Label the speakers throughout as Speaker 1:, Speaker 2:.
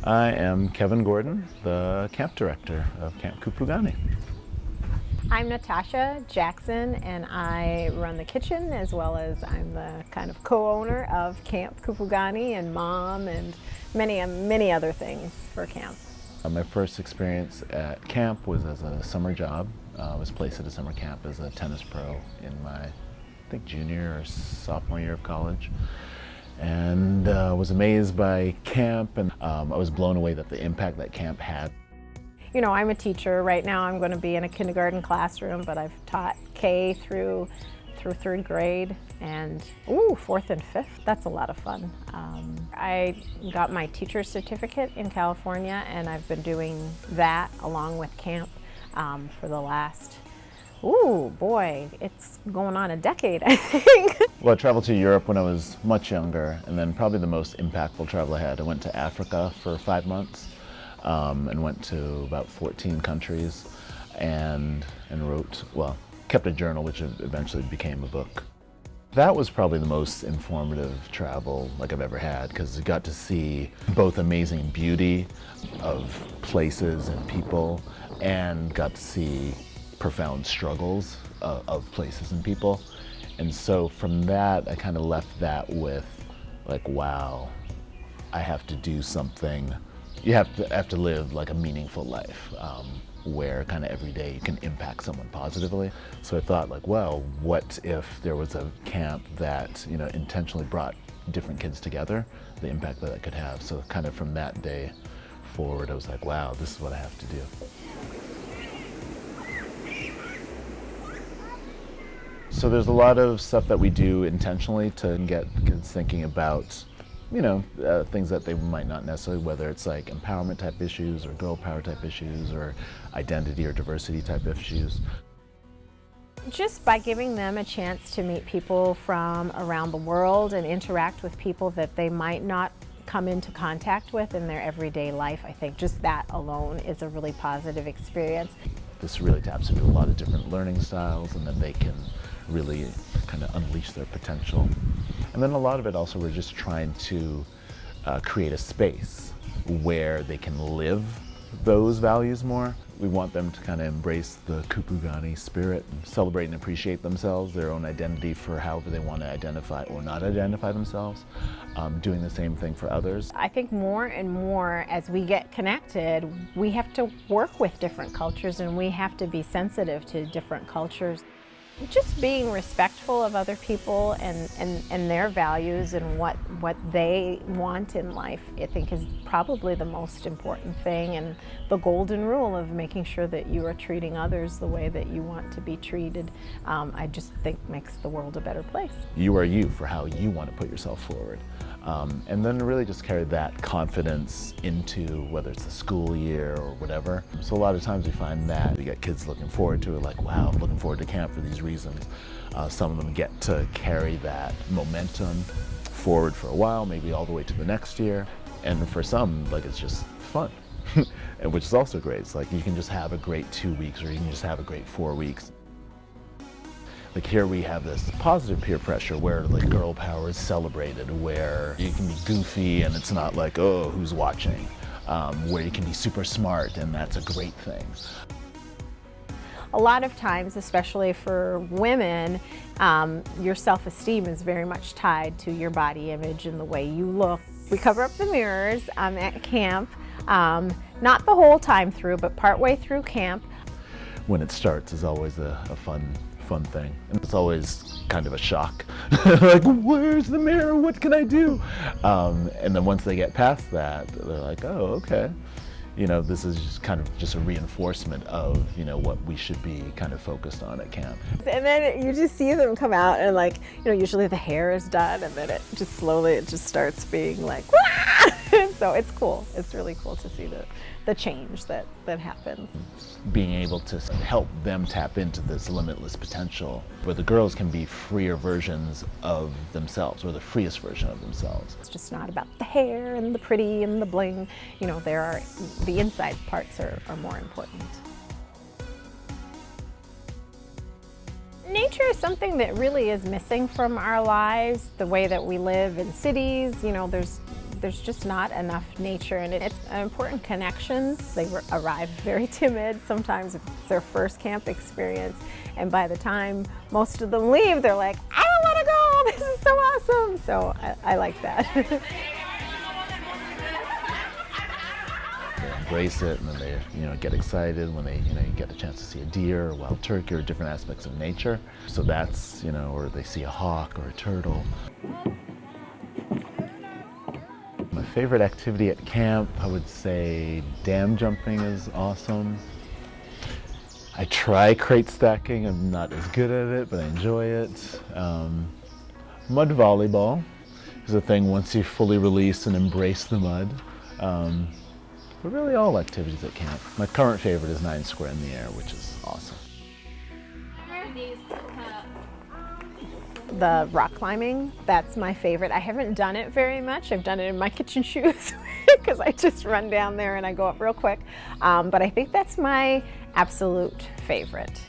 Speaker 1: I am Kevin Gordon, the camp director of Camp Kupugani.
Speaker 2: I'm Natasha Jackson, and I run the kitchen as well as I'm the kind of co-owner of Camp Kupugani and mom and many other things for camp.
Speaker 1: My first experience at camp was as a summer job. I was placed at a summer camp as a tennis pro in my, I think, junior or sophomore year of college. And was amazed by camp, and I was blown away at the impact that camp had.
Speaker 2: You know, I'm a teacher. Right now I'm going to be in a kindergarten classroom, but I've taught K through third grade, and fourth and fifth. That's a lot of fun. I got my teacher's certificate in California, and I've been doing that along with camp for the last, it's going on a decade, I think.
Speaker 1: Well, I traveled to Europe when I was much younger, and then probably the most impactful travel I had, I went to Africa for 5 months. And went to about 14 countries and wrote, well, kept a journal which eventually became a book. That was probably the most informative travel like I've ever had, because you got to see both amazing beauty of places and people and got to see profound struggles of places and people. And so from that, I kind of left that with like, wow, I have to do something. You have to live like a meaningful life where kind of every day you can impact someone positively. So I thought like, well, what if there was a camp that, you know, intentionally brought different kids together, the impact that it could have. So kind of from that day forward, I was like, wow, this is what I have to do. So there's a lot of stuff that we do intentionally to get kids thinking about, you know, things that they might not necessarily, whether it's like empowerment type issues or girl power type issues or identity or diversity type issues.
Speaker 2: Just by giving them a chance to meet people from around the world and interact with people that they might not come into contact with in their everyday life, I think just that alone is a really positive experience.
Speaker 1: This really taps into a lot of different learning styles, and then they can really kind of unleash their potential. And then a lot of it also, we're just trying to create a space where they can live those values more. We want them to kind of embrace the Kupugani spirit and celebrate and appreciate themselves, their own identity for however they want to identify or not identify themselves, doing the same thing for others.
Speaker 2: I think more and more as we get connected, we have to work with different cultures and we have to be sensitive to different cultures. Just being respectful of other people and their values and what they want in life, I think is probably the most important thing, and the golden rule of making sure that you are treating others the way that you want to be treated, I just think makes the world a better place.
Speaker 1: You are you for how you want to put yourself forward. And then really just carry that confidence into whether it's the school year or whatever. So a lot of times we find that we get kids looking forward to it, like, wow, I'm looking forward to camp for these reasons. Some of them get to carry that momentum forward for a while, maybe all the way to the next year. And for some, like, it's just fun, and which is also great. It's like you can just have a great 2 weeks, or you can just have a great 4 weeks. Like here we have this positive peer pressure where like girl power is celebrated, where you can be goofy and it's not like, oh, who's watching? Where you can be super smart and that's a great thing.
Speaker 2: A lot of times, especially for women, your self-esteem is very much tied to your body image and the way you look. We cover up the mirrors at camp, not the whole time through, but partway through camp.
Speaker 1: When it starts is always a fun thing, and it's always kind of a shock. Like, where's the mirror? What can I do? And then once they get past that, they're like, oh, okay. You know, this is just kind of just a reinforcement of, you know, what we should be kind of focused on at camp.
Speaker 2: And then you just see them come out and like, you know, usually the hair is done and then it just slowly, it just starts being like, wah! So it's cool. It's really cool to see the change that happens.
Speaker 1: Being able to help them tap into this limitless potential where the girls can be freer versions of themselves, or the freest version of themselves.
Speaker 2: It's just not about the hair and the pretty and the bling. You know, the inside parts are more important. Nature is something that really is missing from our lives, the way that we live in cities. You know, there's there's just not enough nature, and it's important connections. They arrive very timid. Sometimes it's their first camp experience, and by the time most of them leave, they're like, I don't want to go, this is so awesome. So I like that.
Speaker 1: They embrace it, and then they get excited when they you get a chance to see a deer or wild turkey or different aspects of nature. So that's or they see a hawk or a turtle. My favorite activity at camp, I would say dam jumping is awesome. I try crate stacking. I'm not as good at it, but I enjoy it. Mud volleyball is a thing once you fully release and embrace the mud. But really all activities at camp. My current favorite is 9 Square in the Air, which is awesome.
Speaker 2: The rock climbing, that's my favorite. I haven't done it very much. I've done it in my kitchen shoes because I just run down there and I go up real quick. But I think that's my absolute favorite.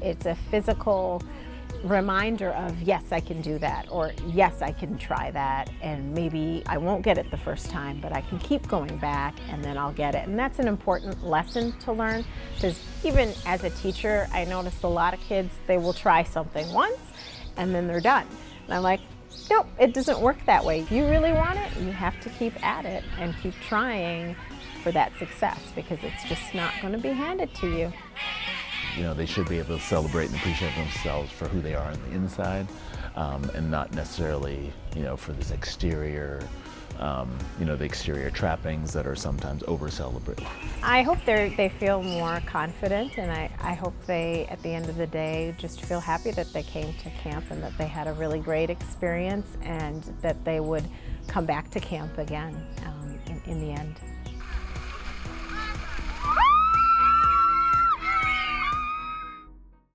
Speaker 2: It's a physical reminder of, yes, I can do that, or yes, I can try that, and maybe I won't get it the first time, but I can keep going back and then I'll get it. And that's an important lesson to learn, because even as a teacher, I notice a lot of kids, they will try something once and then they're done. And I'm like, nope, it doesn't work that way. If you really want it, you have to keep at it and keep trying for that success, because it's just not going to be handed to you.
Speaker 1: They should be able to celebrate and appreciate themselves for who they are on the inside, and not necessarily, for this exterior, the exterior trappings that are sometimes over-celebrated.
Speaker 2: I hope they feel more confident, and I hope they, at the end of the day, just feel happy that they came to camp and that they had a really great experience, and that they would come back to camp again in the end.